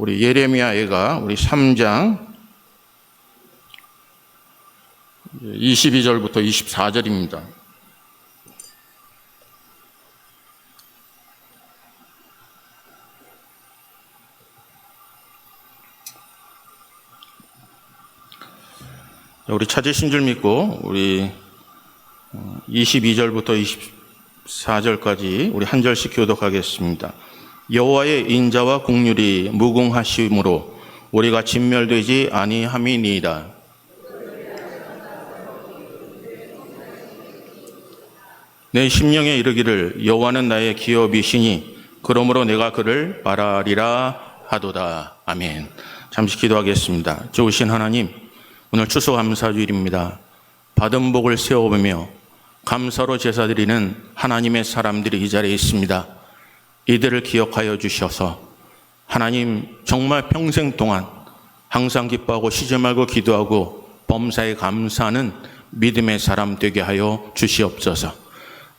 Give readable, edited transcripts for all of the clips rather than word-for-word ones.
우리 예레미야애가 우리 3장 22절부터 24절입니다. 우리 찾으신 줄 믿고 우리 22절부터 24절까지 우리 한 절씩 교독하겠습니다. 여호와의 인자와 긍휼이 무궁하심으로 우리가 진멸되지 아니함이니이다. 내 심령에 이르기를 여호와는 나의 기업이시니 그러므로 내가 그를 바라리라 하도다. 아멘. 잠시 기도하겠습니다. 좋으신 하나님, 오늘 추수감사주일입니다. 받은 복을 세워보며 감사로 제사드리는 하나님의 사람들이 이 자리에 있습니다. 이들을 기억하여 주셔서 하나님 정말 평생 동안 항상 기뻐하고 쉬지 말고 기도하고 범사에 감사하는 믿음의 사람 되게 하여 주시옵소서.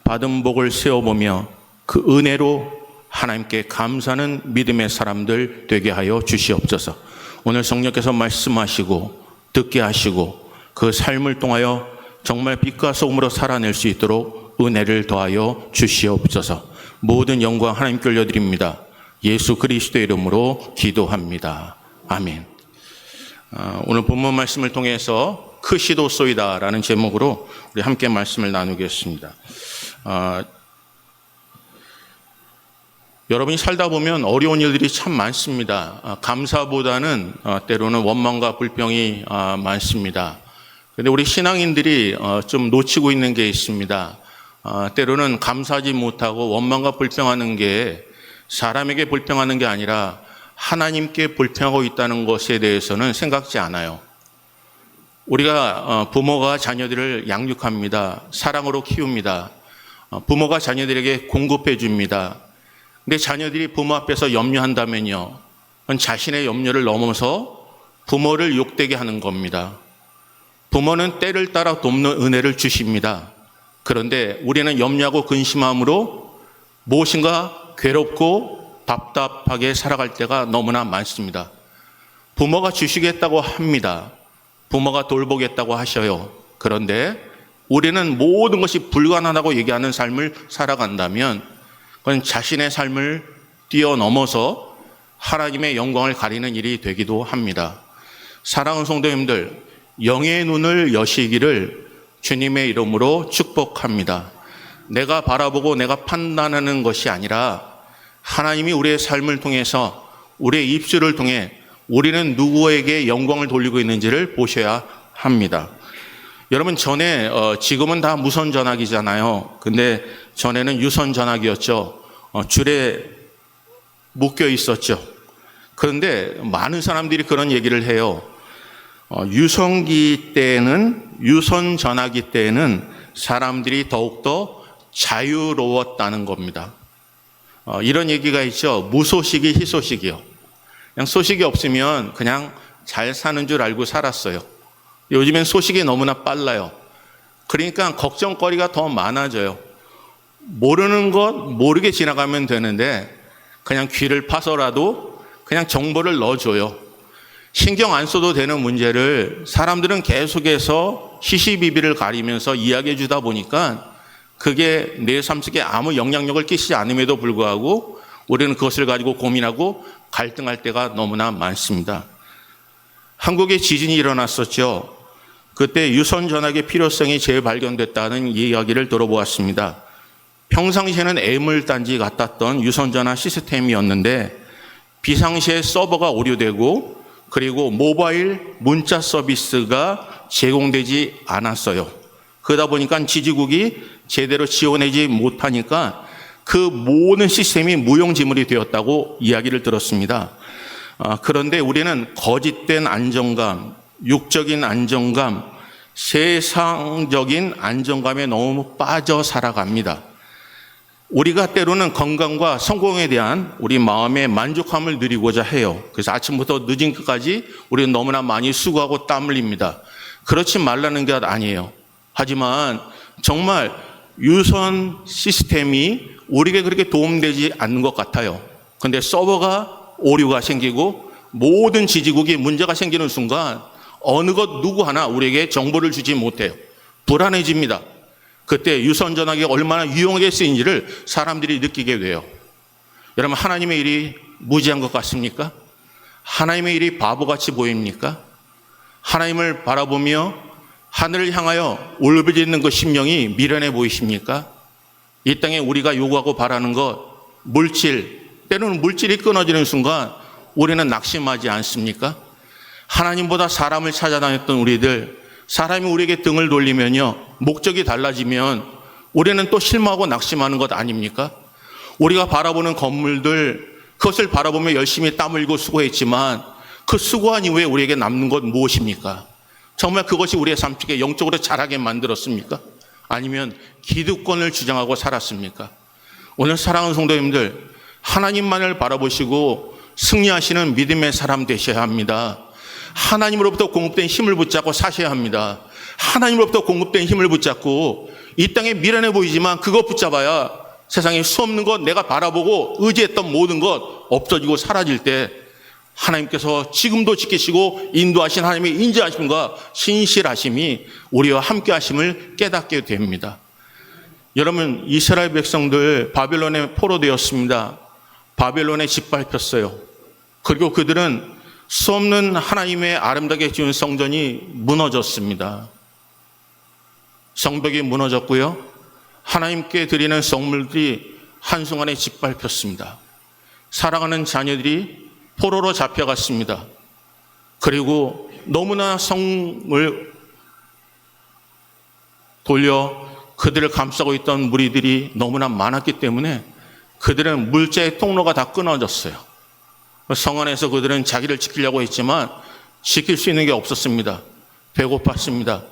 받은 복을 세워보며 그 은혜로 하나님께 감사하는 믿음의 사람들 되게 하여 주시옵소서. 오늘 성령께서 말씀하시고 듣게 하시고 그 삶을 통하여 정말 빛과 소금으로 살아낼 수 있도록 은혜를 더하여 주시옵소서. 모든 영광 하나님께 올려드립니다. 예수 그리스도의 이름으로 기도합니다. 아멘. 오늘 본문 말씀을 통해서 크시도소이다라는 제목으로 우리 함께 말씀을 나누겠습니다. 여러분이 살다 보면 어려운 일들이 참 많습니다. 감사보다는 때로는 원망과 불평이 많습니다. 그런데 우리 신앙인들이 좀 놓치고 있는 게 있습니다. 때로는 감사하지 못하고 원망과 불평하는 게 사람에게 불평하는 게 아니라 하나님께 불평하고 있다는 것에 대해서는 생각지 않아요. 우리가 부모가 자녀들을 양육합니다. 사랑으로 키웁니다. 부모가 자녀들에게 공급해 줍니다. 근데 자녀들이 부모 앞에서 염려한다면요, 그건 자신의 염려를 넘어서 부모를 욕되게 하는 겁니다. 부모는 때를 따라 돕는 은혜를 주십니다. 그런데 우리는 염려하고 근심함으로 무엇인가 괴롭고 답답하게 살아갈 때가 너무나 많습니다. 부모가 주시겠다고 합니다. 부모가 돌보겠다고 하셔요. 그런데 우리는 모든 것이 불가능하다고 얘기하는 삶을 살아간다면 그건 자신의 삶을 뛰어넘어서 하나님의 영광을 가리는 일이 되기도 합니다. 사랑하는 성도님들, 영의 눈을 여시기를 주님의 이름으로 축복합니다. 내가 바라보고 내가 판단하는 것이 아니라 하나님이 우리의 삶을 통해서 우리의 입술을 통해 우리는 누구에게 영광을 돌리고 있는지를 보셔야 합니다. 여러분, 전에 지금은 다 무선 전화기잖아요. 근데 전에는 유선 전화기였죠. 줄에 묶여 있었죠. 그런데 많은 사람들이 그런 얘기를 해요. 유선 전화기 때에는 사람들이 더욱더 자유로웠다는 겁니다. 이런 얘기가 있죠. 무소식이 희소식이요. 그냥 소식이 없으면 그냥 잘 사는 줄 알고 살았어요. 요즘엔 소식이 너무나 빨라요. 그러니까 걱정거리가 더 많아져요. 모르는 것 모르게 지나가면 되는데 그냥 귀를 파서라도 그냥 정보를 넣어줘요. 신경 안 써도 되는 문제를 사람들은 계속해서 시시비비를 가리면서 이야기해 주다 보니까 그게 내 삶 속에 아무 영향력을 끼치지 않음에도 불구하고 우리는 그것을 가지고 고민하고 갈등할 때가 너무나 많습니다. 한국에 지진이 일어났었죠. 그때 유선 전화기의 필요성이 재발견됐다는 이야기를 들어보았습니다. 평상시에는 애물단지 같았던 유선 전화 시스템이었는데 비상시에 서버가 오류되고 그리고 모바일 문자 서비스가 제공되지 않았어요. 그러다 보니까 지지국이 제대로 지원하지 못하니까 그 모든 시스템이 무용지물이 되었다고 이야기를 들었습니다. 그런데 우리는 거짓된 안정감, 육적인 안정감, 세상적인 안정감에 너무 빠져 살아갑니다. 우리가 때로는 건강과 성공에 대한 우리 마음의 만족함을 누리고자 해요. 그래서 아침부터 늦은 끝까지 우리는 너무나 많이 수고하고 땀 흘립니다. 그렇지 말라는 게 아니에요. 하지만 정말 유선 시스템이 우리에게 그렇게 도움되지 않는 것 같아요. 그런데 서버가 오류가 생기고 모든 지지국이 문제가 생기는 순간 어느 것 누구 하나 우리에게 정보를 주지 못해요. 불안해집니다. 그때 유선 전화기가 얼마나 유용하게 쓰인지를 사람들이 느끼게 돼요. 여러분, 하나님의 일이 무지한 것 같습니까? 하나님의 일이 바보같이 보입니까? 하나님을 바라보며 하늘을 향하여 울부짖는 그 심령이 미련해 보이십니까? 이 땅에 우리가 요구하고 바라는 것, 물질, 때로는 물질이 끊어지는 순간 우리는 낙심하지 않습니까? 하나님보다 사람을 찾아다녔던 우리들, 사람이 우리에게 등을 돌리면요, 목적이 달라지면 우리는 또 실망하고 낙심하는 것 아닙니까? 우리가 바라보는 건물들, 그것을 바라보며 열심히 땀 흘리고 수고했지만 그 수고한 이후에 우리에게 남는 것 무엇입니까? 정말 그것이 우리의 삶 속에 영적으로 자라게 만들었습니까? 아니면 기득권을 주장하고 살았습니까? 오늘 사랑하는 성도님들, 하나님만을 바라보시고 승리하시는 믿음의 사람 되셔야 합니다. 하나님으로부터 공급된 힘을 붙잡고 사셔야 합니다. 하나님으로부터 공급된 힘을 붙잡고 이 땅에 미련해 보이지만 그거 붙잡아야 세상에 수없는 것, 내가 바라보고 의지했던 모든 것 없어지고 사라질 때 하나님께서 지금도 지키시고 인도하신 하나님의 인자하심과 신실하심이 우리와 함께 하심을 깨닫게 됩니다. 여러분, 이스라엘 백성들 바벨론에 포로되었습니다. 바벨론에 짓밟혔어요. 그리고 그들은 수없는 하나님의 아름답게 지은 성전이 무너졌습니다. 성벽이 무너졌고요, 하나님께 드리는 성물들이 한순간에 짓밟혔습니다. 사랑하는 자녀들이 포로로 잡혀갔습니다. 그리고 너무나 성을 돌려 그들을 감싸고 있던 무리들이 너무나 많았기 때문에 그들은 물자의 통로가 다 끊어졌어요. 성 안에서 그들은 자기를 지키려고 했지만 지킬 수 있는 게 없었습니다. 배고팠습니다.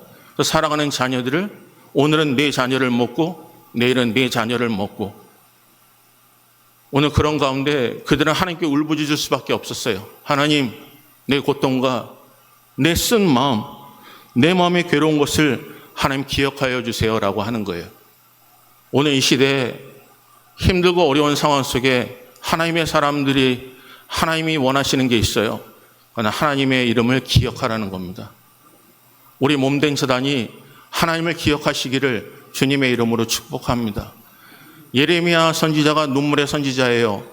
사랑하는 자녀들을 오늘은 내 자녀를 먹고 내일은 내 자녀를 먹고, 오늘 그런 가운데 그들은 하나님께 울부짖을 수밖에 없었어요. 하나님, 내 고통과 내 쓴 마음, 내 마음의 괴로운 것을 하나님 기억하여 주세요라고 하는 거예요. 오늘 이 시대에 힘들고 어려운 상황 속에 하나님의 사람들이 하나님이 원하시는 게 있어요. 하나님의 이름을 기억하라는 겁니다. 우리 몸된 재단이 하나님을 기억하시기를 주님의 이름으로 축복합니다. 예레미야 선지자가 눈물의 선지자예요.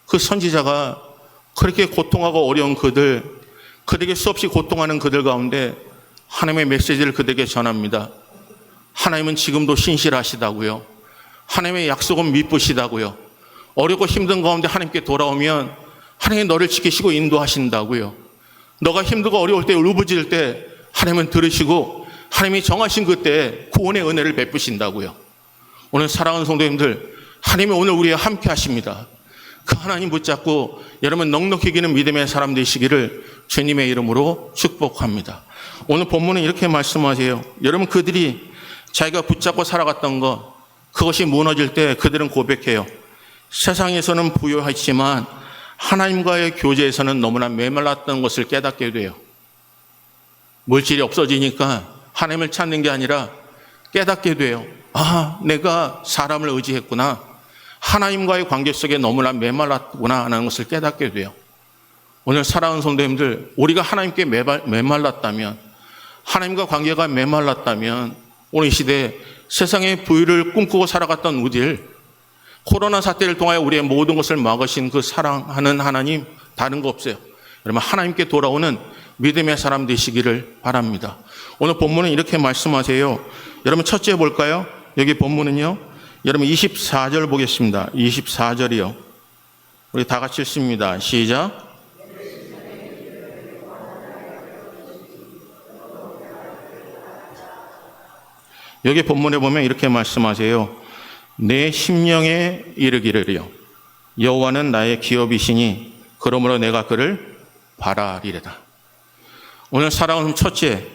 그 선지자가 그렇게 고통하고 어려운 그들에게 수없이 고통하는 그들 가운데 하나님의 메시지를 그들에게 전합니다. 하나님은 지금도 신실하시다고요. 하나님의 약속은 미쁘시다고요. 어렵고 힘든 가운데 하나님께 돌아오면 하나님이 너를 지키시고 인도하신다고요. 너가 힘들고 어려울 때, 울부짖을 때 하나님은 들으시고 하나님이 정하신 그때 구원의 은혜를 베푸신다고요. 오늘 사랑하는 성도님들, 하나님이 오늘 우리와 함께 하십니다. 그 하나님 붙잡고 여러분 넉넉히 기는 믿음의 사람 되시기를 주님의 이름으로 축복합니다. 오늘 본문은 이렇게 말씀하세요. 여러분, 그들이 자기가 붙잡고 살아갔던 것, 그것이 무너질 때 그들은 고백해요. 세상에서는 부유하지만 하나님과의 교제에서는 너무나 메말랐던 것을 깨닫게 돼요. 물질이 없어지니까 하나님을 찾는 게 아니라 깨닫게 돼요. 아, 내가 사람을 의지했구나. 하나님과의 관계 속에 너무나 메말랐구나 하는 것을 깨닫게 돼요. 오늘 사랑하는 성도님들, 우리가 하나님께 메말랐다면, 하나님과 관계가 메말랐다면 오늘 이 시대에 세상의 부유를 꿈꾸고 살아갔던 우리들, 코로나 사태를 통하여 우리의 모든 것을 막으신 그 사랑하는 하나님, 다른 거 없어요. 여러분, 하나님께 돌아오는 믿음의 사람 되시기를 바랍니다. 오늘 본문은 이렇게 말씀하세요. 여러분, 첫째 볼까요? 여기 본문은요, 여러분 24절 보겠습니다. 24절이요. 우리 다 같이 읽습니다. 시작. 여기 본문에 보면 이렇게 말씀하세요. 내 심령에 이르기를요, 여호와는 나의 기업이시니 그러므로 내가 그를 바라리래다. 오늘 사랑하는 첫째,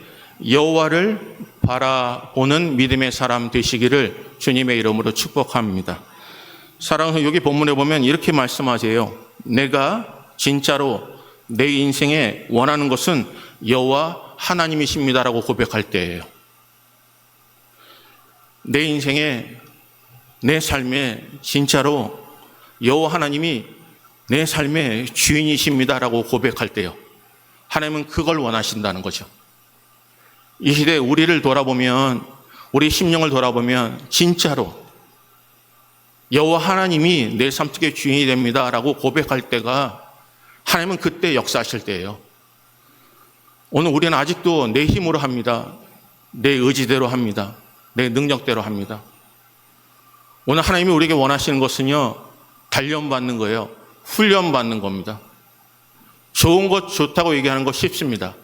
여호와를 바라보는 믿음의 사람 되시기를 주님의 이름으로 축복합니다. 사랑하는, 여기 본문에 보면 이렇게 말씀하세요. 내가 진짜로 내 인생에 원하는 것은 여호와 하나님이십니다라고 고백할 때예요. 내 인생에, 내 삶에 진짜로 여호와 하나님이 내 삶의 주인이십니다라고 고백할 때요, 하나님은 그걸 원하신다는 거죠. 이 시대 우리를 돌아보면, 우리 심령을 돌아보면 진짜로 여호와 하나님이 내 삶 속의 주인이 됩니다라고 고백할 때가 하나님은 그때 역사하실 때예요. 오늘 우리는 아직도 내 힘으로 합니다. 내 의지대로 합니다. 내 능력대로 합니다. 오늘 하나님이 우리에게 원하시는 것은요, 단련받는 거예요. 훈련받는 겁니다. 좋은 것 좋다고 얘기하는 거 쉽습니다.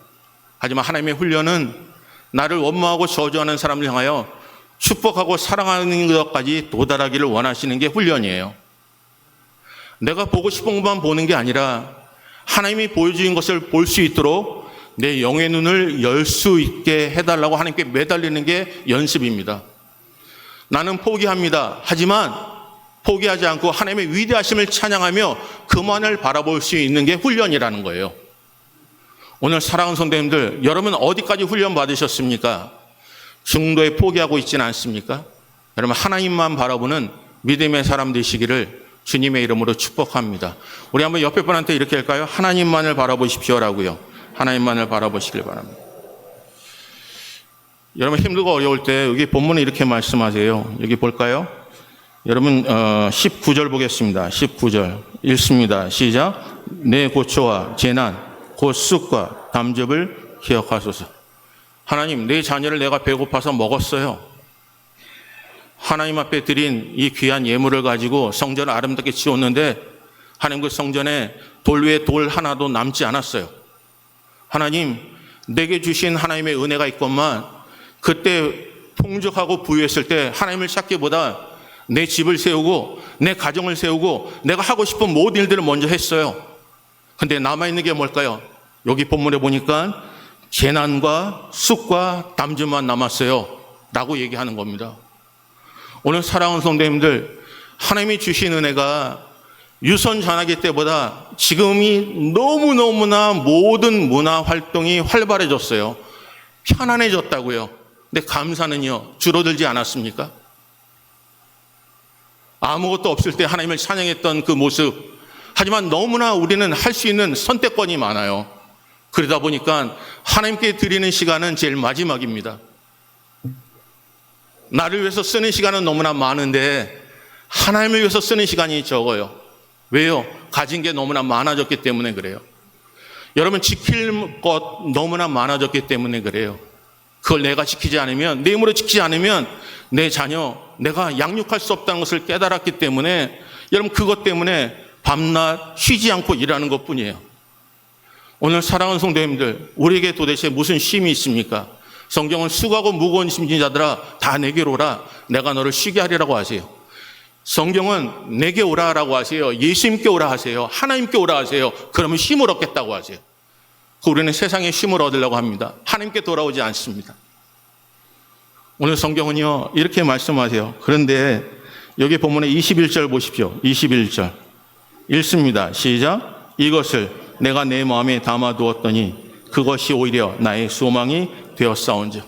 하지만 하나님의 훈련은 나를 원망하고 저주하는 사람을 향하여 축복하고 사랑하는 것까지 도달하기를 원하시는 게 훈련이에요. 내가 보고 싶은 것만 보는 게 아니라 하나님이 보여주신 것을 볼 수 있도록 내 영의 눈을 열 수 있게 해달라고 하나님께 매달리는 게 연습입니다. 나는 포기합니다. 하지만 포기하지 않고 하나님의 위대하심을 찬양하며 그만을 바라볼 수 있는 게 훈련이라는 거예요. 오늘 사랑하는 성도님들, 여러분 어디까지 훈련 받으셨습니까? 중도에 포기하고 있지는 않습니까? 여러분 하나님만 바라보는 믿음의 사람 되시기를 주님의 이름으로 축복합니다. 우리 한번 옆에 분한테 이렇게 할까요? 하나님만을 바라보십시오라고요. 하나님만을 바라보시길 바랍니다. 여러분 힘들고 어려울 때 여기 본문에 이렇게 말씀하세요. 여기 볼까요? 여러분 19절 보겠습니다. 19절 읽습니다. 시작. 내 고초와 재난 곧 쑥과 담즙을 기억하소서. 하나님, 내 자녀를 내가 배고파서 먹었어요. 하나님 앞에 드린 이 귀한 예물을 가지고 성전을 아름답게 지었는데 하나님 그 성전에 돌 위에 돌 하나도 남지 않았어요. 하나님, 내게 주신 하나님의 은혜가 있건만 그때 풍족하고 부유했을 때 하나님을 찾기보다 내 집을 세우고 내 가정을 세우고 내가 하고 싶은 모든 일들을 먼저 했어요. 근데 남아있는 게 뭘까요? 여기 본문에 보니까 재난과 쑥과 담즙만 남았어요 라고 얘기하는 겁니다. 오늘 사랑하는 성도님들, 하나님이 주신 은혜가 유선 전화기 때보다 지금이 너무너무나 모든 문화 활동이 활발해졌어요. 편안해졌다고요. 근데 감사는요, 줄어들지 않았습니까? 아무것도 없을 때 하나님을 찬양했던 그 모습, 하지만 너무나 우리는 할 수 있는 선택권이 많아요. 그러다 보니까 하나님께 드리는 시간은 제일 마지막입니다. 나를 위해서 쓰는 시간은 너무나 많은데 하나님을 위해서 쓰는 시간이 적어요. 왜요? 가진 게 너무나 많아졌기 때문에 그래요. 여러분 지킬 것 너무나 많아졌기 때문에 그래요. 그걸 내가 지키지 않으면, 내 힘으로 지키지 않으면 내 자녀, 내가 양육할 수 없다는 것을 깨달았기 때문에 여러분 그것 때문에 밤낮 쉬지 않고 일하는 것뿐이에요. 오늘 사랑하는 성도님들, 우리에게 도대체 무슨 쉼이 있습니까? 성경은 수고하고 무거운 짐진 자들아 다 내게로 오라, 내가 너를 쉬게 하리라고 하세요. 성경은 내게 오라라고 하세요. 예수님께 오라 하세요. 하나님께 오라 하세요. 그러면 쉼을 얻겠다고 하세요. 우리는 세상에 쉼을 얻으려고 합니다. 하나님께 돌아오지 않습니다. 오늘 성경은요 이렇게 말씀하세요. 그런데 여기 본문에 21절 보십시오. 21절 읽습니다. 시작. 이것을 내가 내 마음에 담아두었더니 그것이 오히려 나의 소망이 되었사온즉.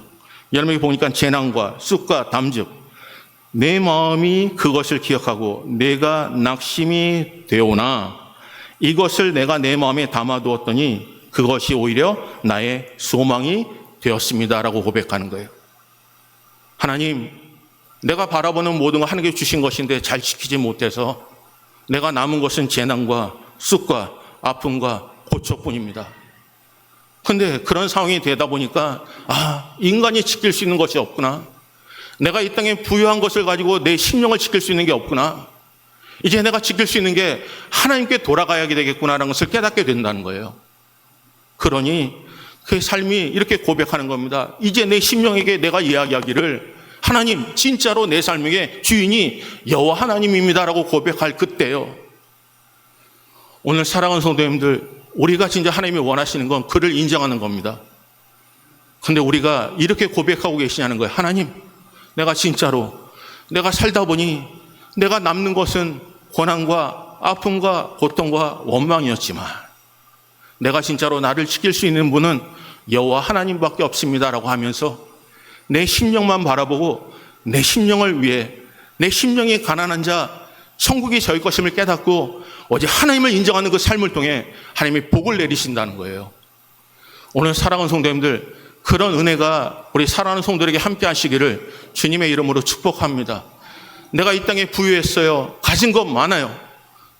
여러분이 보니까 재난과 쑥과 담즙, 내 마음이 그것을 기억하고 내가 낙심이 되오나 이것을 내가 내 마음에 담아두었더니 그것이 오히려 나의 소망이 되었습니다라고 고백하는 거예요. 하나님, 내가 바라보는 모든 거 하나님께 주신 것인데 잘 지키지 못해서 내가 남은 것은 재난과 쑥과 아픔과 고초뿐입니다. 근데 그런 상황이 되다 보니까 인간이 지킬 수 있는 것이 없구나. 내가 이 땅에 부유한 것을 가지고 내 심령을 지킬 수 있는 게 없구나. 이제 내가 지킬 수 있는 게 하나님께 돌아가야 되겠구나라는 것을 깨닫게 된다는 거예요. 그러니 그 삶이 이렇게 고백하는 겁니다. 이제 내 심령에게 내가 이야기하기를 하나님, 진짜로 내 삶의 주인이 여호와 하나님입니다라고 고백할 그때요. 오늘 사랑하는 성도님들, 우리가 진짜 하나님이 원하시는 건 그를 인정하는 겁니다. 근데 우리가 이렇게 고백하고 계시냐는 거예요. 하나님, 내가 진짜로 내가 살다 보니 내가 남는 것은 고난과 아픔과 고통과 원망이었지만 내가 진짜로 나를 지킬 수 있는 분은 여호와 하나님밖에 없습니다라고 하면서 내 심령만 바라보고 내 심령을 위해, 내 심령이 가난한 자 천국이 저희 것임을 깨닫고 오직 하나님을 인정하는 그 삶을 통해 하나님이 복을 내리신다는 거예요. 오늘 사랑하는 성도님들, 그런 은혜가 우리 사랑하는 성도들에게 함께 하시기를 주님의 이름으로 축복합니다. 내가 이 땅에 부유했어요. 가진 것 많아요.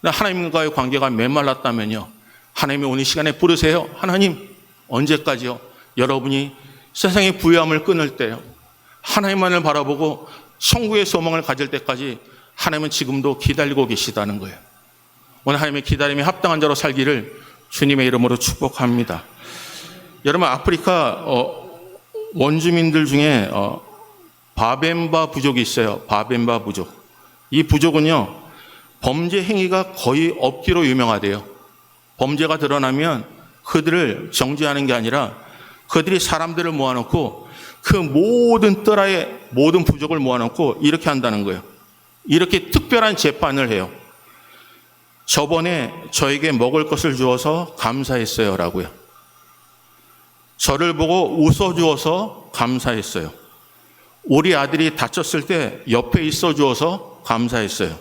하나님과의 관계가 메말랐다면요, 하나님이 오늘 시간에 부르세요. 하나님, 언제까지요? 여러분이 세상의 부유함을 끊을 때요, 하나님만을 바라보고 천국의 소망을 가질 때까지 하나님은 지금도 기다리고 계시다는 거예요. 오늘 하나님의 기다림에 합당한 자로 살기를 주님의 이름으로 축복합니다. 여러분, 아프리카 원주민들 중에 바벤바 부족이 있어요. 바벤바 부족. 이 부족은요, 범죄 행위가 거의 없기로 유명하대요. 범죄가 드러나면 그들을 정죄하는 게 아니라 그들이 사람들을 모아놓고 그 모든 뜰하의 모든 부족을 모아놓고 이렇게 한다는 거예요. 이렇게 특별한 재판을 해요. 저번에 저에게 먹을 것을 주어서 감사했어요 라고요. 저를 보고 웃어주어서 감사했어요. 우리 아들이 다쳤을 때 옆에 있어주어서 감사했어요.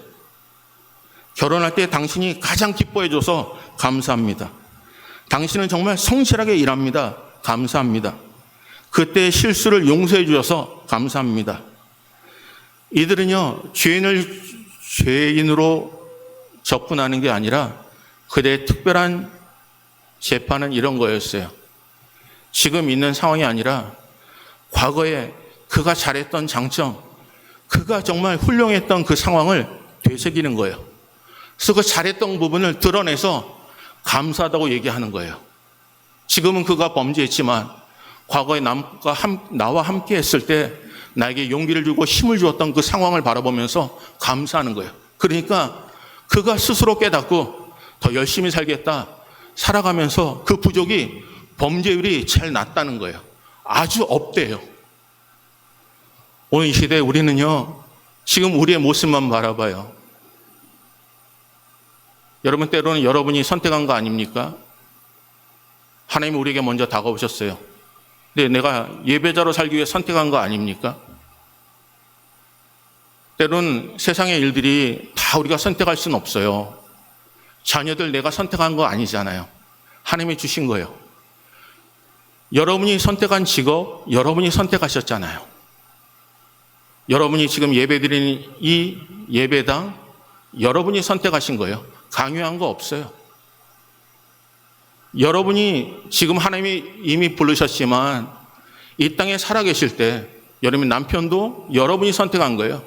결혼할 때 당신이 가장 기뻐해줘서 감사합니다. 당신은 정말 성실하게 일합니다. 감사합니다. 그때의 실수를 용서해 주셔서 감사합니다. 이들은요, 죄인을 죄인으로 접근하는 게 아니라 그들의 특별한 재판은 이런 거였어요. 지금 있는 상황이 아니라 과거에 그가 잘했던 장점, 그가 정말 훌륭했던 그 상황을 되새기는 거예요. 그래서 그 잘했던 부분을 드러내서 감사하다고 얘기하는 거예요. 지금은 그가 범죄했지만 과거에 나와 함께 했을 때 나에게 용기를 주고 힘을 주었던 그 상황을 바라보면서 감사하는 거예요. 그러니까 그가 스스로 깨닫고 더 열심히 살겠다, 살아가면서 그 부족이 범죄율이 제일 낮다는 거예요. 아주 없대요. 오늘 이 시대에 우리는요, 지금 우리의 모습만 바라봐요. 여러분, 때로는 여러분이 선택한 거 아닙니까? 하나님이 우리에게 먼저 다가오셨어요. 근데 내가 예배자로 살기 위해 선택한 거 아닙니까? 때로는 세상의 일들이 다 우리가 선택할 수는 없어요. 자녀들 내가 선택한 거 아니잖아요. 하나님이 주신 거예요. 여러분이 선택한 직업, 여러분이 선택하셨잖아요. 여러분이 지금 예배드리는 이 예배당, 여러분이 선택하신 거예요. 강요한 거 없어요. 여러분이 지금 하나님이 이미 부르셨지만 이 땅에 살아계실 때 여러분 남편도 여러분이 선택한 거예요.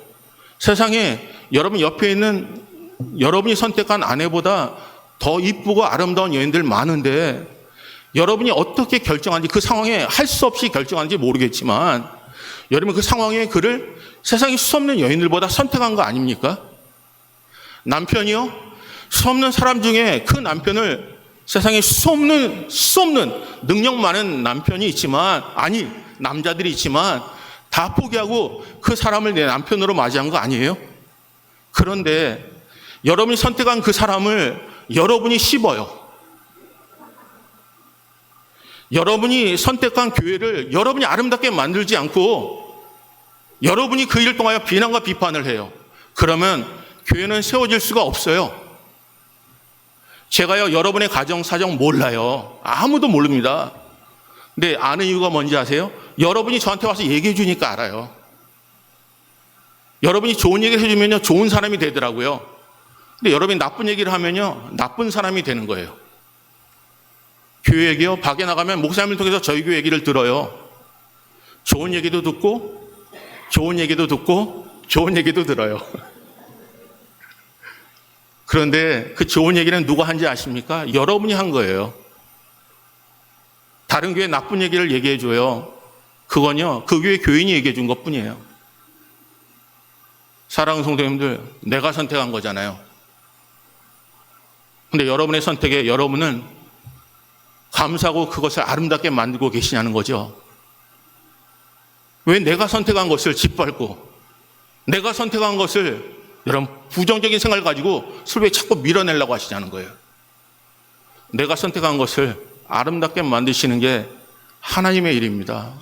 세상에 여러분 옆에 있는 여러분이 선택한 아내보다 더 이쁘고 아름다운 여인들 많은데 여러분이 어떻게 결정하는지, 그 상황에 할 수 없이 결정하는지 모르겠지만 여러분 그 상황에 그를 세상에 수없는 여인들보다 선택한 거 아닙니까? 남편이요? 수없는 사람 중에 그 남편을, 세상에 수없는 능력 많은 남편이 있지만, 아니 남자들이 있지만 다 포기하고 그 사람을 내 남편으로 맞이한 거 아니에요? 그런데 여러분이 선택한 그 사람을 여러분이 씹어요. 여러분이 선택한 교회를 여러분이 아름답게 만들지 않고 여러분이 그 일을 통하여 비난과 비판을 해요. 그러면 교회는 세워질 수가 없어요. 제가요, 여러분의 가정 사정 몰라요. 아무도 모릅니다. 근데 아는 이유가 뭔지 아세요? 여러분이 저한테 와서 얘기해 주니까 알아요. 여러분이 좋은 얘기를 해주면요, 좋은 사람이 되더라고요. 근데 여러분이 나쁜 얘기를 하면요, 나쁜 사람이 되는 거예요. 교회 얘기요, 밖에 나가면 목사님을 통해서 저희 교회 얘기를 들어요. 좋은 얘기도 듣고 좋은 얘기도 듣고 좋은 얘기도 들어요. 그런데 그 좋은 얘기는 누가 한지 아십니까? 여러분이 한 거예요. 다른 교회 나쁜 얘기를 얘기해 줘요. 그건요, 그 교회 교인이 얘기해 준 것뿐이에요. 사랑하는 성도님들, 내가 선택한 거잖아요. 근데 여러분의 선택에 여러분은 감사하고 그것을 아름답게 만들고 계시냐는 거죠. 왜 내가 선택한 것을 짓밟고 내가 선택한 것을 여러분 부정적인 생각을 가지고 왜 자꾸 밀어내려고 하시냐는 거예요. 내가 선택한 것을 아름답게 만드시는 게 하나님의 일입니다.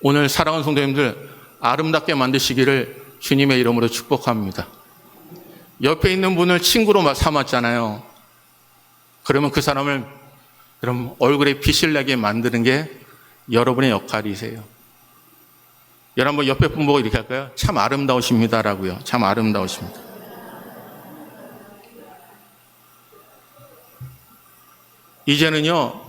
오늘 사랑하는 성도님들, 아름답게 만드시기를 주님의 이름으로 축복합니다. 옆에 있는 분을 친구로 삼았잖아요. 그러면 그 사람을 여러분 얼굴에 빛을 내게 만드는 게 여러분의 역할이세요. 여러분 옆에 분 보고 이렇게 할까요? 참 아름다우십니다라고요. 참 아름다우십니다. 이제는요,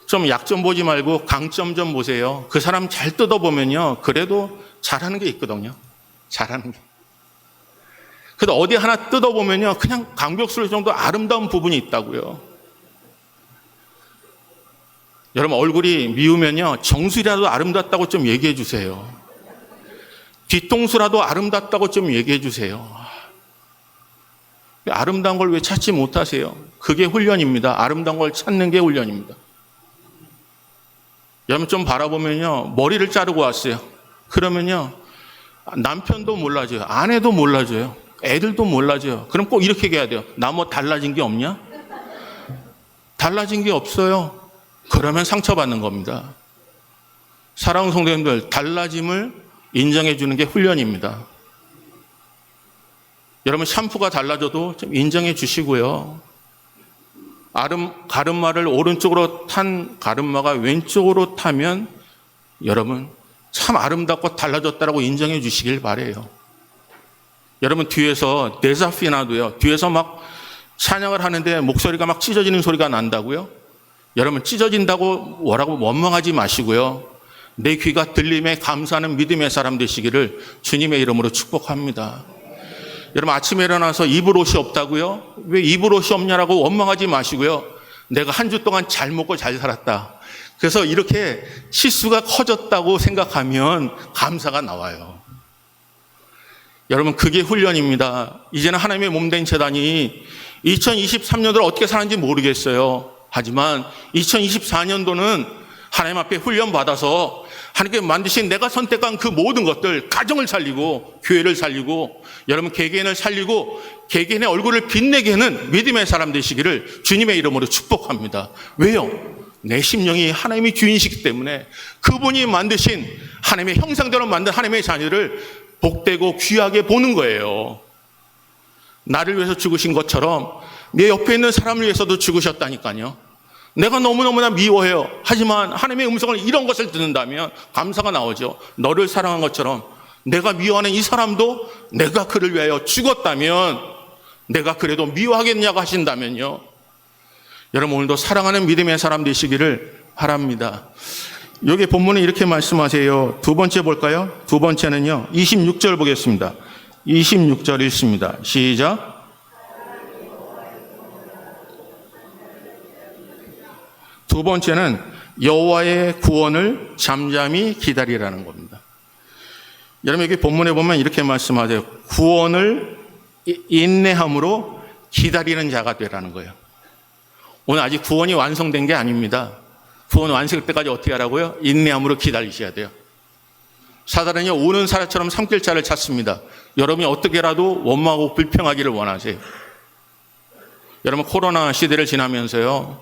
좀 약점 보지 말고 강점 좀 보세요. 그 사람 잘 뜯어보면요, 그래도 잘하는 게 있거든요. 잘하는 게. 근데 어디 하나 뜯어보면요, 그냥 강벽술 정도 아름다운 부분이 있다고요. 여러분 얼굴이 미우면요, 정수리라도 아름답다고 좀 얘기해 주세요. 뒤통수라도 아름답다고 좀 얘기해 주세요. 아름다운 걸 왜 찾지 못하세요? 그게 훈련입니다. 아름다운 걸 찾는 게 훈련입니다. 여러분 좀 바라보면요, 머리를 자르고 왔어요. 그러면요, 남편도 몰라줘요. 아내도 몰라줘요. 애들도 몰라줘요. 그럼 꼭 이렇게 얘기해야 돼요. 나 뭐 달라진 게 없냐? 달라진 게 없어요. 그러면 상처받는 겁니다. 사랑하는 성도님들, 달라짐을 인정해 주는 게 훈련입니다. 여러분 샴푸가 달라져도 좀 인정해 주시고요. 가르마를 오른쪽으로 탄 가르마가 왼쪽으로 타면 여러분 참 아름답고 달라졌다라고 인정해 주시길 바래요. 여러분 뒤에서 데사피나도요. 뒤에서 막 찬양을 하는데 목소리가 막 찢어지는 소리가 난다고요? 여러분 찢어진다고 뭐라고 원망하지 마시고요. 내 귀가 들림에 감사하는 믿음의 사람 되시기를 주님의 이름으로 축복합니다. 여러분 아침에 일어나서 입을 옷이 없다고요? 왜 입을 옷이 없냐라고 원망하지 마시고요. 내가 한 주 동안 잘 먹고 잘 살았다. 그래서 이렇게 치수가 커졌다고 생각하면 감사가 나와요. 여러분 그게 훈련입니다. 이제는 하나님의 몸된 제단이 2023년도를 어떻게 사는지 모르겠어요. 하지만 2024년도는 하나님 앞에 훈련받아서 하나님께 만드신 내가 선택한 그 모든 것들, 가정을 살리고 교회를 살리고 여러분 개개인을 살리고 개개인의 얼굴을 빛내게 하는 믿음의 사람 되시기를 주님의 이름으로 축복합니다. 왜요? 내 심령이 하나님이 주인이시기 때문에 그분이 만드신 하나님의 형상대로 만든 하나님의 자녀를 복되고 귀하게 보는 거예요. 나를 위해서 죽으신 것처럼 내 옆에 있는 사람을 위해서도 죽으셨다니까요. 내가 너무너무나 미워해요. 하지만 하나님의 음성을 이런 것을 듣는다면 감사가 나오죠. 너를 사랑한 것처럼 내가 미워하는 이 사람도 내가 그를 위하여 죽었다면 내가 그래도 미워하겠냐고 하신다면요. 여러분 오늘도 사랑하는 믿음의 사람 되시기를 바랍니다. 여기 본문은 이렇게 말씀하세요. 두 번째 볼까요? 두 번째는요. 26절 보겠습니다. 26절 읽습니다. 시작. 두 번째는 여호와의 구원을 잠잠히 기다리라는 겁니다. 여러분 여기 본문에 보면 이렇게 말씀하세요. 구원을 인내함으로 기다리는 자가 되라는 거예요. 오늘 아직 구원이 완성된 게 아닙니다. 구원 완성될 때까지 어떻게 하라고요? 인내함으로 기다리셔야 돼요. 사단은요 우는 사자처럼 삼킬 자를 찾습니다. 여러분이 어떻게라도 원망하고 불평하기를 원하세요. 여러분 코로나 시대를 지나면서요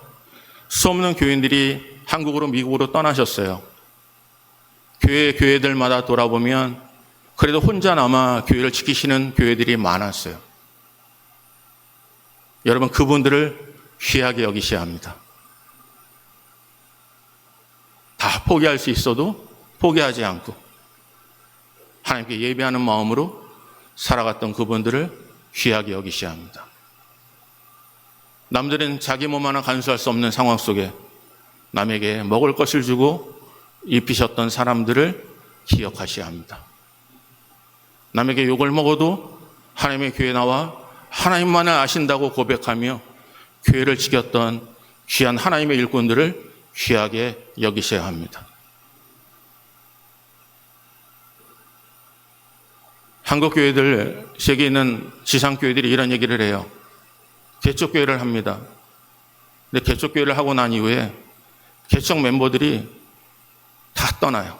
수없는 교인들이 한국으로 미국으로 떠나셨어요. 교회들마다 돌아보면 그래도 혼자 남아 교회를 지키시는 교회들이 많았어요. 여러분 그분들을 귀하게 여기셔야 합니다. 다 포기할 수 있어도 포기하지 않고 하나님께 예배하는 마음으로 살아갔던 그분들을 귀하게 여기셔야 합니다. 남들은 자기 몸 하나 간수할 수 없는 상황 속에 남에게 먹을 것을 주고 입히셨던 사람들을 기억하셔야 합니다. 남에게 욕을 먹어도 하나님의 교회에 나와 하나님만을 아신다고 고백하며 교회를 지켰던 귀한 하나님의 일꾼들을 귀하게 여기셔야 합니다. 한국 교회들, 세계에 있는 지상교회들이 이런 얘기를 해요. 개척교회를 합니다. 근데 개척교회를 하고 난 이후에 개척 멤버들이 다 떠나요.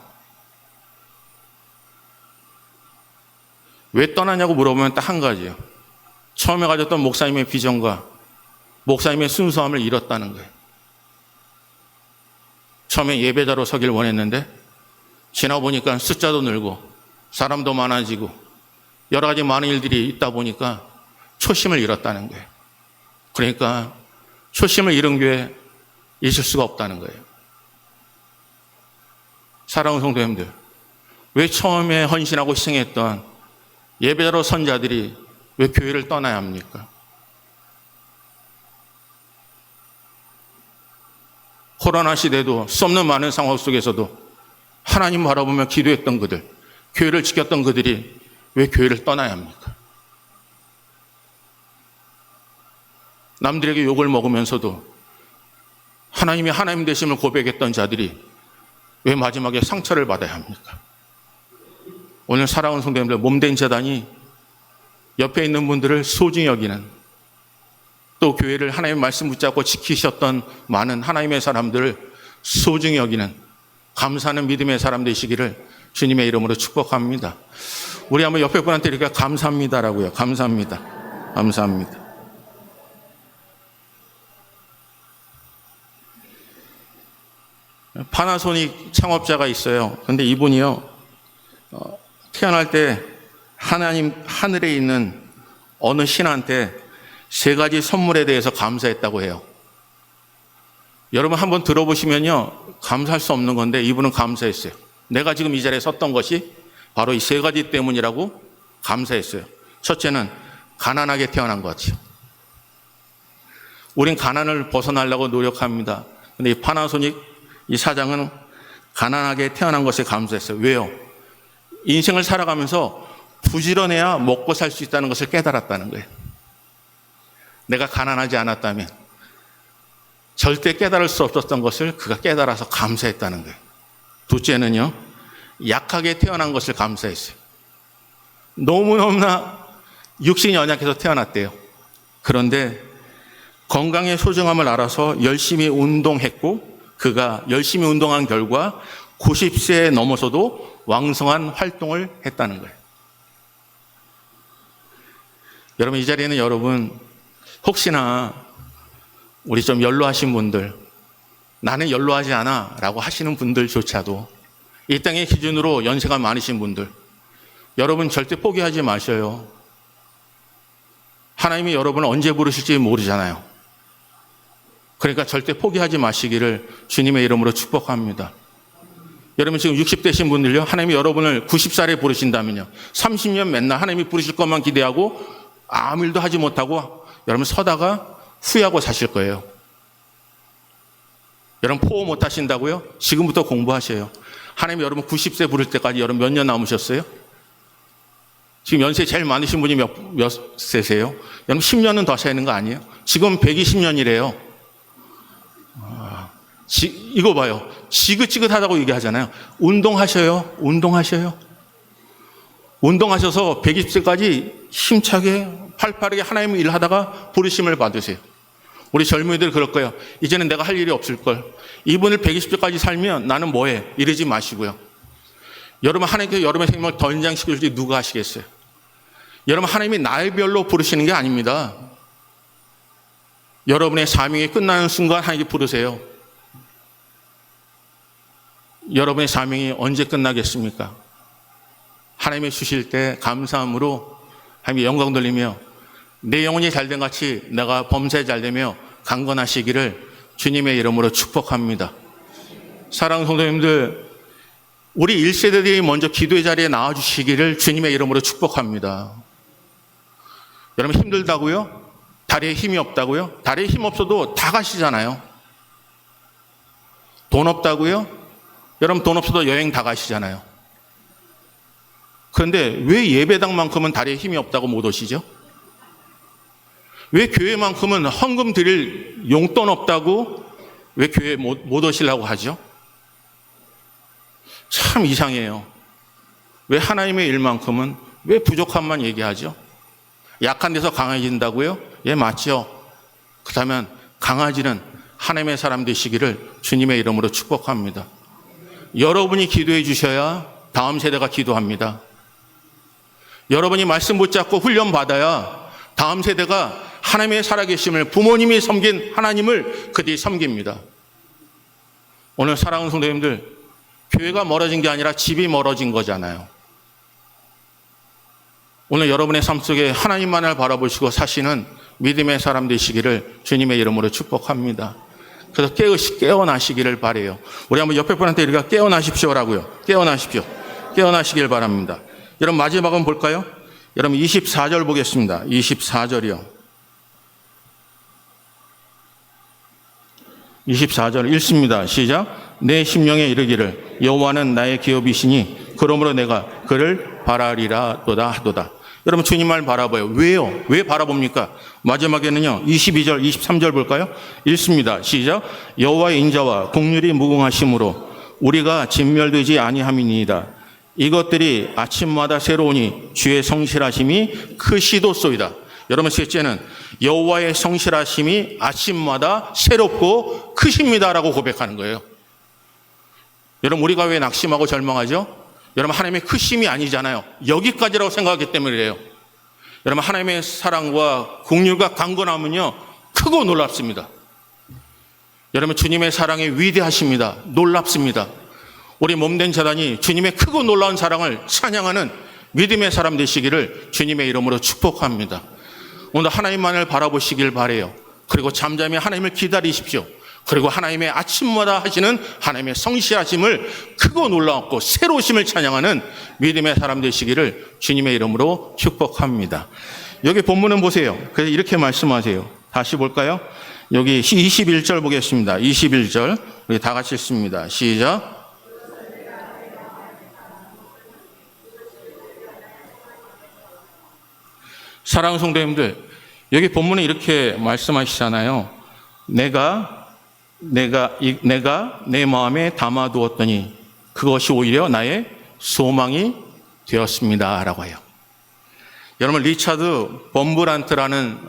왜 떠나냐고 물어보면 딱 한 가지예요. 처음에 가졌던 목사님의 비전과 목사님의 순수함을 잃었다는 거예요. 처음에 예배자로 서길 원했는데 지나보니까 숫자도 늘고 사람도 많아지고 여러 가지 많은 일들이 있다 보니까 초심을 잃었다는 거예요. 그러니까 초심을 잃은 교회 있을 수가 없다는 거예요. 사랑하는 성도님들, 왜 처음에 헌신하고 희생했던 예배자로 선자들이 왜 교회를 떠나야 합니까? 코로나 시대도 수 없는 많은 상황 속에서도 하나님 바라보며 기도했던 그들, 교회를 지켰던 그들이 왜 교회를 떠나야 합니까? 남들에게 욕을 먹으면서도 하나님이 하나님 되심을 고백했던 자들이 왜 마지막에 상처를 받아야 합니까? 오늘 사랑하는 성도님들, 몸된 재단이 옆에 있는 분들을 소중히 여기는, 또 교회를 하나님의 말씀 붙잡고 지키셨던 많은 하나님의 사람들을 소중히 여기는 감사하는 믿음의 사람 되시기를 주님의 이름으로 축복합니다. 우리 한번 옆에 분한테 이렇게 감사합니다라고요. 감사합니다. 감사합니다. 파나소닉 창업자가 있어요. 근데 이분이요, 태어날 때 하나님 하늘에 있는 어느 신한테 3가지 선물에 대해서 감사했다고 해요. 여러분 한번 들어보시면요, 감사할 수 없는 건데 이분은 감사했어요. 내가 지금 이 자리에 섰던 것이 바로 이 3가지 때문이라고 감사했어요. 첫째는 가난하게 태어난 거죠. 우린 가난을 벗어나려고 노력합니다. 근데 이 파나소닉 이 사장은 가난하게 태어난 것에 감사했어요. 왜요? 인생을 살아가면서 부지런해야 먹고 살 수 있다는 것을 깨달았다는 거예요. 내가 가난하지 않았다면 절대 깨달을 수 없었던 것을 그가 깨달아서 감사했다는 거예요. 둘째는요, 약하게 태어난 것을 감사했어요. 너무너무나 육신이 연약해서 태어났대요. 그런데 건강의 소중함을 알아서 열심히 운동했고, 그가 열심히 운동한 결과 90세에 넘어서도 왕성한 활동을 했다는 거예요. 여러분, 이 자리에는 여러분 혹시나 우리 좀 연로하신 분들, 나는 연로하지 않아 라고 하시는 분들조차도 이 땅의 기준으로 연세가 많으신 분들, 여러분 절대 포기하지 마셔요. 하나님이 여러분을 언제 부르실지 모르잖아요. 그러니까 절대 포기하지 마시기를 주님의 이름으로 축복합니다. 여러분 지금 60대신 분들요, 하나님이 여러분을 90살에 부르신다면요, 30년 맨날 하나님이 부르실 것만 기대하고 아무 일도 하지 못하고 여러분 서다가 후회하고 사실 거예요. 여러분 포호 못 하신다고요? 지금부터 공부하셔요. 하나님이 여러분 90세 부를 때까지 여러분 몇 년 남으셨어요? 지금 연세 제일 많으신 분이 몇 세세요? 여러분 10년은 더 하셔야 하는 거 아니에요? 지금 120년이래요. 이거 봐요. 지긋지긋하다고 얘기하잖아요. 운동하셔요. 운동하셔요. 운동하셔서 120세까지 힘차게 팔팔하게 하나님의 일을 하다가 부르심을 받으세요. 우리 젊은이들 그럴 거예요. 이제는 내가 할 일이 없을걸. 이분을 120세까지 살면 나는 뭐해? 이러지 마시고요. 여러분 하나님께서 여러분의 생명을 더 연장시킬지 누가 하시겠어요? 여러분 하나님이 날별로 부르시는 게 아닙니다. 여러분의 사명이 끝나는 순간 하나님께 부르세요. 여러분의 사명이 언제 끝나겠습니까? 하나님이 주실 때 감사함으로 하나님의 영광 돌리며 내 영혼이 잘된 같이 내가 범사에 잘되며 강건하시기를 주님의 이름으로 축복합니다. 사랑하는 성도님들, 우리 1세대들이 먼저 기도의 자리에 나와주시기를 주님의 이름으로 축복합니다. 여러분 힘들다고요? 다리에 힘이 없다고요? 다리에 힘 없어도 다 가시잖아요. 돈 없다고요? 여러분 돈 없어도 여행 다 가시잖아요. 그런데 왜 예배당만큼은 다리에 힘이 없다고 못 오시죠? 왜 교회만큼은 헌금 드릴 용돈 없다고 왜 교회에 못 오시려고 하죠? 참 이상해요. 왜 하나님의 일만큼은 왜 부족함만 얘기하죠? 약한 데서 강해진다고요? 예, 맞죠. 그렇다면 강아지는 하나님의 사람 되시기를 주님의 이름으로 축복합니다. 여러분이 기도해 주셔야 다음 세대가 기도합니다. 여러분이 말씀 붙잡고 훈련 받아야 다음 세대가 하나님의 살아계심을, 부모님이 섬긴 하나님을 그들이 섬깁니다. 오늘 사랑하는 성도님들, 교회가 멀어진 게 아니라 집이 멀어진 거잖아요. 오늘 여러분의 삶 속에 하나님만을 바라보시고 사시는 믿음의 사람 되시기를 주님의 이름으로 축복합니다. 그래서 깨어나시기를 바라요. 우리 한번 옆에 분한테 우리가 깨어나십시오라고요. 깨어나십시오. 깨어나시길 바랍니다. 여러분 마지막은 볼까요? 여러분 24절 보겠습니다. 24절이요. 24절 읽습니다. 시작. 내 심령에 이르기를 여호와는 나의 기업이시니 그러므로 내가 그를 바라리라 하도다. 여러분 주님 말 바라봐요. 왜요? 왜 바라봅니까? 마지막에는요. 22절, 23절 볼까요? 읽습니다. 시작. 여호와의 인자와 공률이 무궁하심으로 우리가 진멸되지 아니함이니이다. 이것들이 아침마다 새로우니 주의 성실하심이 크시도소이다. 여러분 셋째는 여호와의 성실하심이 아침마다 새롭고 크십니다라고 고백하는 거예요. 여러분 우리가 왜 낙심하고 절망하죠? 여러분 하나님의 크심이 아니잖아요. 여기까지라고 생각하기 때문이에요. 여러분 하나님의 사랑과 긍휼과 강건함은요 크고 놀랍습니다. 여러분 주님의 사랑이 위대하십니다. 놀랍습니다. 우리 몸된 자단이 주님의 크고 놀라운 사랑을 찬양하는 믿음의 사람 되시기를 주님의 이름으로 축복합니다. 오늘 하나님만을 바라보시길 바라요. 그리고 잠잠히 하나님을 기다리십시오. 그리고 하나님의 아침마다 하시는 하나님의 성실하심을 크고 놀랍고 새로우심을 찬양하는 믿음의 사람 되시기를 주님의 이름으로 축복합니다. 여기 본문은 보세요. 그래서 이렇게 말씀하세요. 다시 볼까요? 여기 21절 보겠습니다. 21절 우리 다 같이 읽습니다. 시작. 사랑하는 성도님들, 여기 본문에 이렇게 말씀하시잖아요. 내가 내 마음에 담아두었더니 그것이 오히려 나의 소망이 되었습니다. 라고 해요. 여러분, 리차드 범브란트라는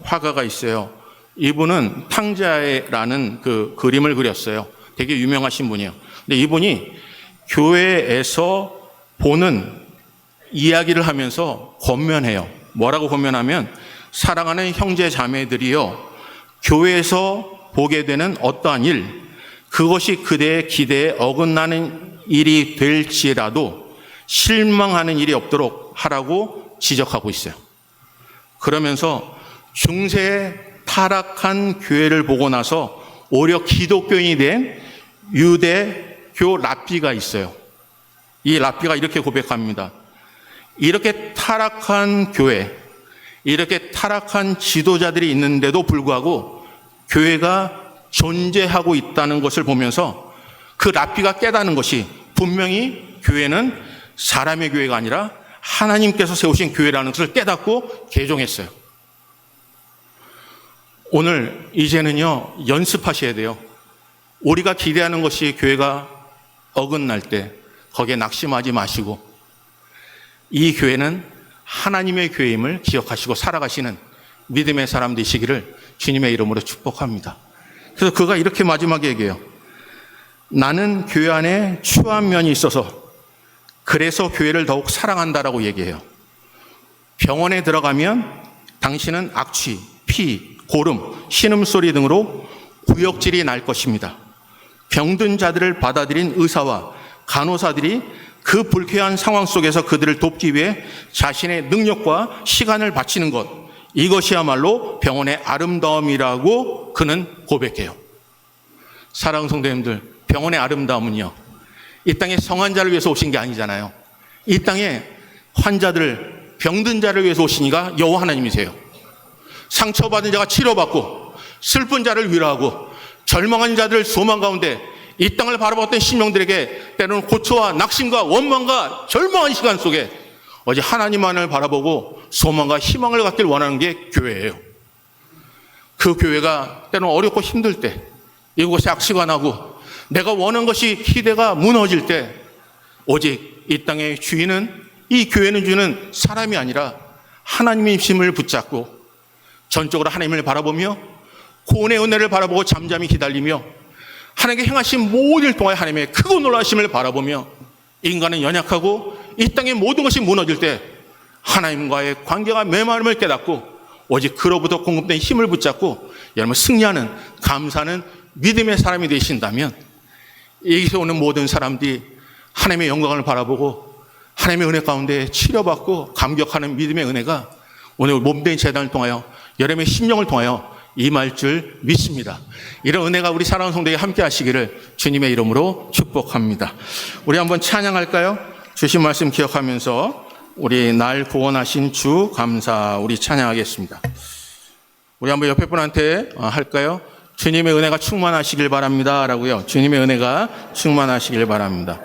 화가가 있어요. 이분은 탕자라는 그 그림을 그렸어요. 되게 유명하신 분이에요. 근데 이분이 교회에서 보는 이야기를 하면서 권면해요. 뭐라고 권면하면 사랑하는 형제 자매들이요, 교회에서 보게 되는 어떠한 일, 그것이 그대의 기대에 어긋나는 일이 될지라도 실망하는 일이 없도록 하라고 지적하고 있어요. 그러면서 중세에 타락한 교회를 보고 나서 오히려 기독교인이 된 유대교 랍비가 있어요. 이 랍비가 이렇게 고백합니다. 이렇게 타락한 교회, 이렇게 타락한 지도자들이 있는데도 불구하고 교회가 존재하고 있다는 것을 보면서 그 랍비가 깨닫는 것이 분명히 교회는 사람의 교회가 아니라 하나님께서 세우신 교회라는 것을 깨닫고 개종했어요. 오늘 이제는요, 연습하셔야 돼요. 우리가 기대하는 것이 교회가 어긋날 때 거기에 낙심하지 마시고 이 교회는 하나님의 교회임을 기억하시고 살아가시는 믿음의 사람 되시기를 주님의 이름으로 축복합니다. 그래서 그가 이렇게 마지막에 얘기해요. 나는 교회 안에 추한 면이 있어서 그래서 교회를 더욱 사랑한다라고 얘기해요. 병원에 들어가면 당신은 악취, 피, 고름, 신음소리 등으로 구역질이 날 것입니다. 병든 자들을 받아들인 의사와 간호사들이 그 불쾌한 상황 속에서 그들을 돕기 위해 자신의 능력과 시간을 바치는 것, 이것이야말로 병원의 아름다움이라고 그는 고백해요. 사랑하는 성도님들, 병원의 아름다움은요, 이 땅에 성한 자를 위해서 오신 게 아니잖아요. 이 땅에 환자들, 병든 자를 위해서 오시니까 여호와 하나님이세요. 상처받은 자가 치료받고 슬픈 자를 위로하고 절망한 자들 소망 가운데 이 땅을 바라봤던 심령들에게 때로는 고초와 낙심과 원망과 절망한 시간 속에 어제 하나님만을 바라보고 소망과 희망을 갖길 원하는 게 교회예요. 그 교회가 때로는 어렵고 힘들 때, 이곳에 악취가 나고 내가 원하는 것이 기대가 무너질 때 오직 이 땅의 주인은, 이 교회는 주는 사람이 아니라 하나님의 힘을 붙잡고 전적으로 하나님을 바라보며 구원의 은혜를 바라보고 잠잠히 기다리며 하나님께 행하신 모든 일 동안 하나님의 크고 놀라심을 바라보며 인간은 연약하고 이 땅의 모든 것이 무너질 때 하나님과의 관계가 메마름을 깨닫고 오직 그로부터 공급된 힘을 붙잡고 여러분 승리하는 감사하는 믿음의 사람이 되신다면 여기서 오는 모든 사람들이 하나님의 영광을 바라보고 하나님의 은혜 가운데 치료받고 감격하는 믿음의 은혜가 오늘 몸된 재단을 통하여 여러분의 심령을 통하여 임할 줄 믿습니다. 이런 은혜가 우리 사랑하는 성도에게 함께 하시기를 주님의 이름으로 축복합니다. 우리 한번 찬양할까요? 주신 말씀 기억하면서 우리 날 구원하신 주 감사 우리 찬양하겠습니다. 우리 한번 옆에 분한테 할까요? 주님의 은혜가 충만하시길 바랍니다 라고요. 주님의 은혜가 충만하시길 바랍니다.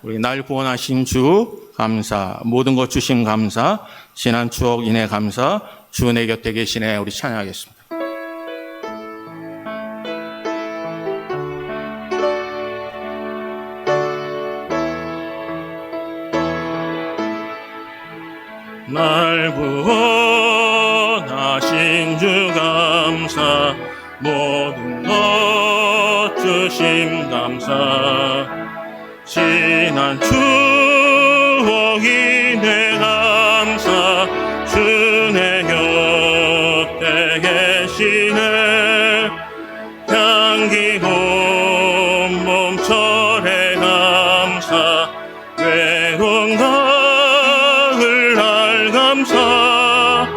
우리 날 구원하신 주 감사, 모든 것 주신 감사, 지난 추억 인해 감사, 주 내 곁에 계시네 우리 찬양하겠습니다. 날 구원하신 주 감사, 모든 것 주심 감사, 지난 추억이 내 감사, 주 내 곁에 계시네. 향기 온 몸철의 감사, 외로운 가을 날 감사,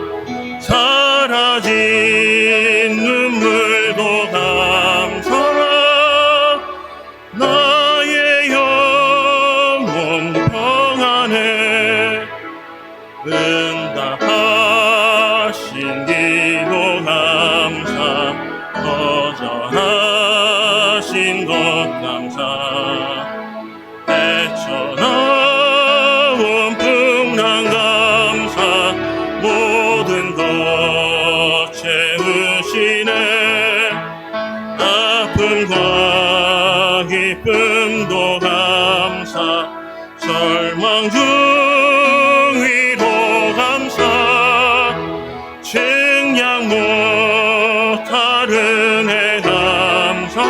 사라진 눈물도 감사, 나의 영혼 평안해. 응답하신 기도 감사, 거절하신 것 감사, 헤쳐나온 풍랑 감사, 모든 것 채우시네. 아픔과 기쁨도 감사, 절망 중 위로 감사, 증량 못할 은혜 감사,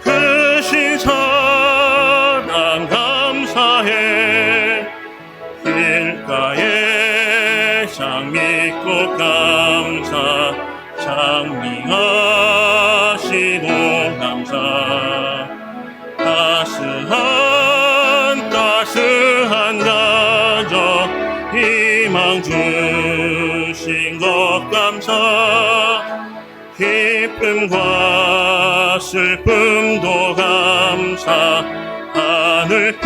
크신 사랑 감사해. 길가에 장미꽃 감사, 장미하시고 감사, 따스한 가정 희망 주신 것 감사, 기쁨과 슬픔도 감사, 하늘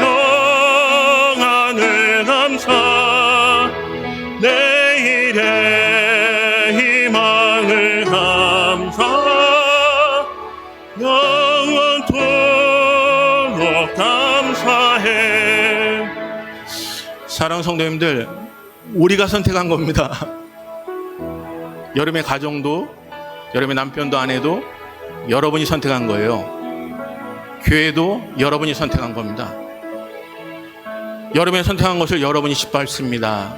평안을 감사, 내일의 희망을 감사, 영원토록 감사해. 사랑하는 성도님들, 우리가 선택한 겁니다. 여러분의 가정도, 여러분의 남편도 아내도 여러분이 선택한 거예요. 교회도 여러분이 선택한 겁니다. 여러분이 선택한 것을 여러분이 짓밟습니다.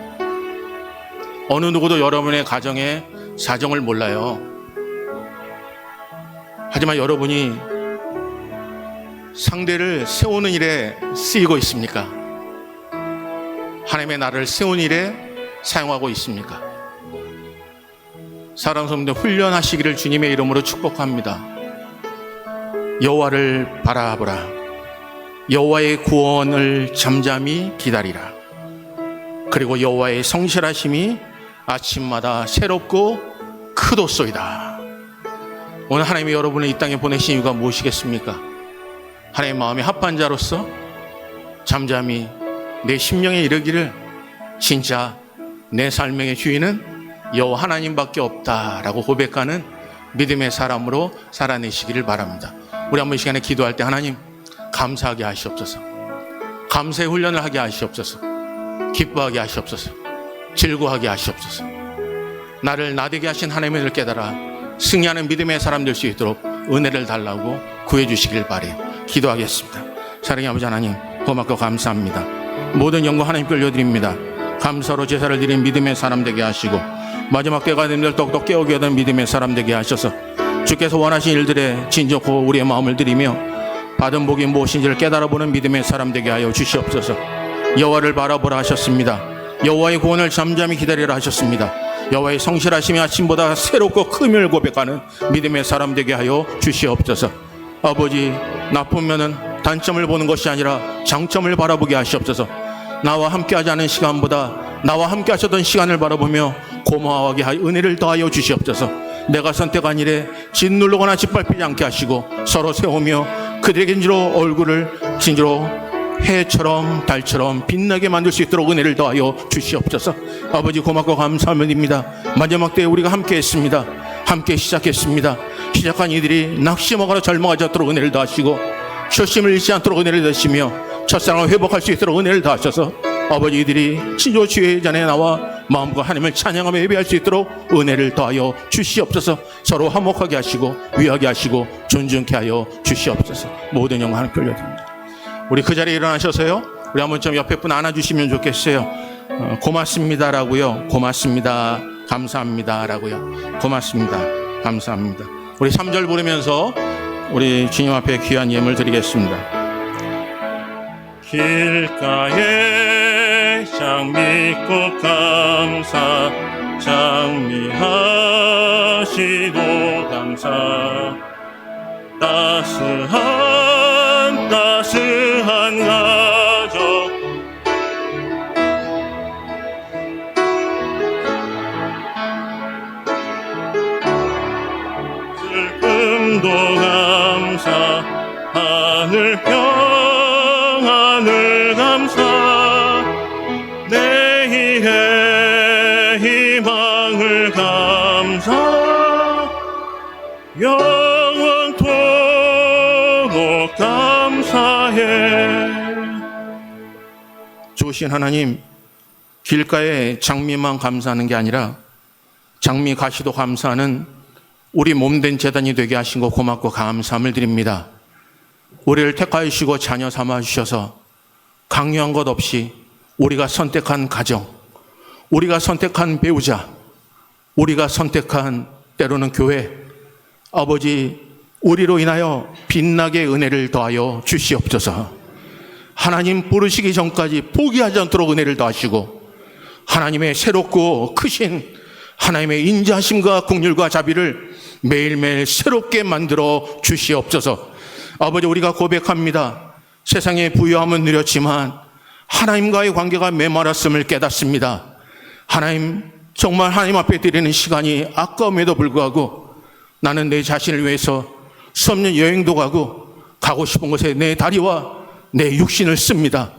어느 누구도 여러분의 가정의 사정을 몰라요. 하지만 여러분이 상대를 세우는 일에 쓰이고 있습니까? 하나님의 나라를 세우는 일에 사용하고 있습니까? 사랑하는 성도들, 훈련하시기를 주님의 이름으로 축복합니다. 여호와를 바라보라. 여호와의 구원을 잠잠히 기다리라. 그리고 여호와의 성실하심이 아침마다 새롭고 크도소이다. 오늘 하나님이 여러분을 이 땅에 보내신 이유가 무엇이겠습니까? 하나님의 마음에 합한 자로서 잠잠히 내 심령에 이르기를 진짜 내 삶의 주인은 여호와 하나님밖에 없다라고 고백하는 믿음의 사람으로 살아내시기를 바랍니다. 우리 한번 이 시간에 기도할 때 하나님 감사하게 하시옵소서, 감사의 훈련을 하게 하시옵소서, 기뻐하게 하시옵소서, 즐거워하게 하시옵소서. 나를 나되게 하신 하나님의 은혜를 깨달아 승리하는 믿음의 사람 될 수 있도록 은혜를 달라고 구해주시길 바라요. 기도하겠습니다. 사랑의 아버지 하나님, 고맙고 감사합니다. 모든 영광 하나님께 올려드립니다. 감사로 제사를 드린 믿음의 사람 되게 하시고 마지막 때가 되면 똑똑 깨우게 하던 믿음의 사람 되게 하셔서 주께서 원하신 일들에 진정하고 우리의 마음을 드리며 받은 복이 무엇인지를 깨달아보는 믿음의 사람 되게 하여 주시옵소서. 여호와를 바라보라 하셨습니다. 여호와의 구원을 잠잠히 기다리라 하셨습니다. 여호와의 성실하심이 아침보다 새롭고 큼을 고백하는 믿음의 사람 되게 하여 주시옵소서. 아버지, 나쁘면은 단점을 보는 것이 아니라 장점을 바라보게 하시옵소서. 나와 함께하지 않은 시간보다 나와 함께 하셨던 시간을 바라보며 고마워하게 하여 은혜를 더하여 주시옵소서. 내가 선택한 일에 짓누르거나 짓밟히지 않게 하시고 서로 세우며 그들에게 진지로 얼굴을 진지로 해처럼 달처럼 빛나게 만들 수 있도록 은혜를 더하여 주시옵소서. 아버지 고맙고 감사합니다. 마지막 때에 우리가 함께 했습니다. 함께 시작했습니다. 시작한 이들이 낙심하거나 절망하지 않도록 은혜를 더하시고 초심을 잃지 않도록 은혜를 더하시며 첫사랑을 회복할 수 있도록 은혜를 더하셔서 아버지 이들이 신조 주의 전에 나와 마음과 하나님을 찬양하며 예배할 수 있도록 은혜를 더하여 주시옵소서. 서로 화목하게 하시고 위하게 하시고 존중케 하여 주시옵소서. 모든 영광 하나님께 올려드립니다. 우리 그 자리에 일어나셔서요, 우리 한번 좀 옆에 분 안아주시면 좋겠어요. 고맙습니다라고요. 고맙습니다. 감사합니다라고요. 고맙습니다. 감사합니다. 우리 3절 부르면서 우리 주님 앞에 귀한 예물 드리겠습니다. 길가에 장미꽃 감사 장미하시도 감사 따스한 가족 슬픔도 감사 하늘 감사 내일의 희망을 감사 영원토록 감사해. 좋으신 하나님, 길가에 장미만 감사하는 게 아니라 장미 가시도 감사하는 우리 몸된 제단이 되게 하신 거 고맙고 감사함을 드립니다. 우리를 택하여 주시고 자녀 삼아 주셔서 강요한 것 없이 우리가 선택한 가정, 우리가 선택한 배우자, 우리가 선택한 때로는 교회, 아버지 우리로 인하여 빛나게 은혜를 더하여 주시옵소서. 하나님 부르시기 전까지 포기하지 않도록 은혜를 더하시고 하나님의 새롭고 크신 하나님의 인자하심과 긍휼과 자비를 매일매일 새롭게 만들어 주시옵소서. 아버지 우리가 고백합니다. 세상의 부유함은 누렸지만 하나님과의 관계가 메말랐음을 깨닫습니다. 하나님, 정말 하나님 앞에 드리는 시간이 아까움에도 불구하고 나는 내 자신을 위해서 수없는 여행도 가고 싶은 곳에 내 다리와 내 육신을 씁니다.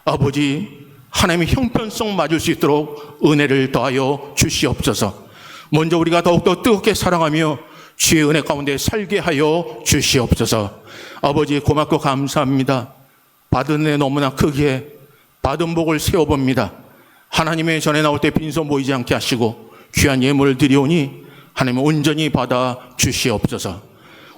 아버지, 하나님의 형편성 맞을 수 있도록 은혜를 더하여 주시옵소서. 먼저 우리가 더욱더 뜨겁게 사랑하며 주의 은혜 가운데 살게 하여 주시옵소서. 아버지 고맙고 감사합니다. 받은 은혜 너무나 크기에 받은 복을 세워봅니다. 하나님의 전에 나올 때 빈손 보이지 않게 하시고 귀한 예물을 드리오니 하나님 온전히 받아 주시옵소서.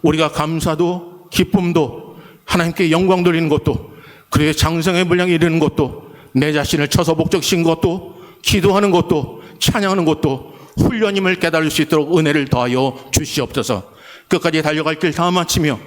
우리가 감사도 기쁨도 하나님께 영광 돌리는 것도 그의 장성의 분량에 이르는 것도 내 자신을 쳐서 목적신 것도 기도하는 것도 찬양하는 것도 훈련임을 깨달을 수 있도록 은혜를 더하여 주시옵소서. 끝까지 달려갈 길 다 마치며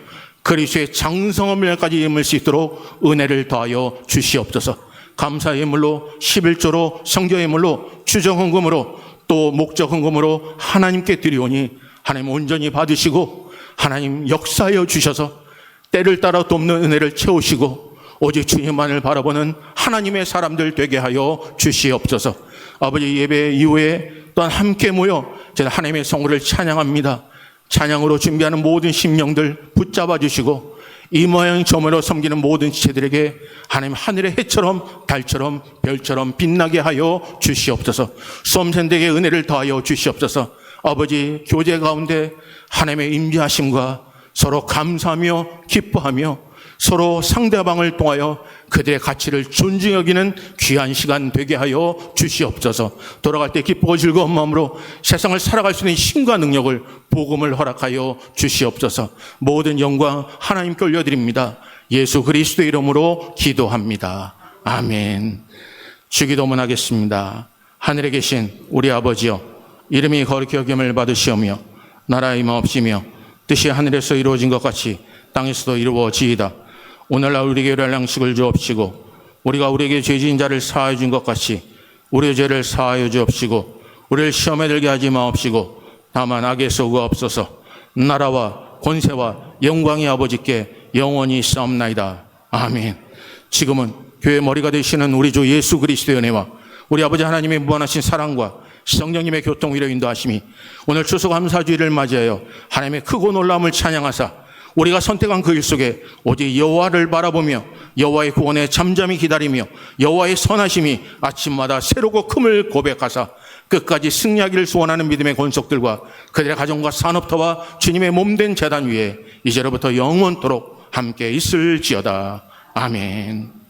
그리스도의 장성함을까지 이룰 수 있도록 은혜를 더하여 주시옵소서. 감사의 예물로 11조로 성경의 예물로 주정헌금으로 또 목적헌금으로 하나님께 드리오니 하나님 온전히 받으시고 하나님 역사하여 주셔서 때를 따라 돕는 은혜를 채우시고 오직 주님만을 바라보는 하나님의 사람들 되게 하여 주시옵소서. 아버지 예배 이후에 또한 함께 모여 저는 하나님의 성호를 찬양합니다. 찬양으로 준비하는 모든 심령들 붙잡아 주시고 이 모양 저 모양으로 섬기는 모든 지체들에게 하나님 하늘의 해처럼 달처럼 별처럼 빛나게 하여 주시옵소서. 수험생들에게 은혜를 더하여 주시옵소서. 아버지 교제 가운데 하나님의 임재하심과 서로 감사하며 기뻐하며 서로 상대방을 통하여 그들의 가치를 존중히 여기는 귀한 시간 되게 하여 주시옵소서. 돌아갈 때 기쁘고 즐거운 마음으로 세상을 살아갈 수 있는 힘과 능력을 복음을 허락하여 주시옵소서. 모든 영광 하나님께 올려드립니다. 예수 그리스도의 이름으로 기도합니다. 아멘. 주기도문 하겠습니다. 하늘에 계신 우리 아버지여, 이름이 거룩히 여김을 받으시오며 나라의 임하옵시며 뜻이 하늘에서 이루어진 것 같이 땅에서도 이루어지이다. 오늘날 우리에게 일할 양식을 주옵시고 우리가 우리에게 죄지은 자를 사하여 준 것 같이 우리의 죄를 사하여 주옵시고 우리를 시험에 들게 하지 마옵시고 다만 악에서 구하옵소서. 나라와 권세와 영광이 아버지께 영원히 있사옵나이다. 아멘. 지금은 교회 머리가 되시는 우리 주 예수 그리스도의 은혜와 우리 아버지 하나님의 무한하신 사랑과 성령님의 교통 위로 인도하심이 오늘 추수감사주일을 맞이하여 하나님의 크고 놀라움을 찬양하사 우리가 선택한 그 일 속에 오직 여호와를 바라보며 여호와의 구원에 잠잠히 기다리며 여호와의 선하심이 아침마다 새로고 큼을 고백하사 끝까지 승리하기를 소원하는 믿음의 권속들과 그들의 가정과 산업터와 주님의 몸된 제단 위에 이제로부터 영원토록 함께 있을지어다. 아멘.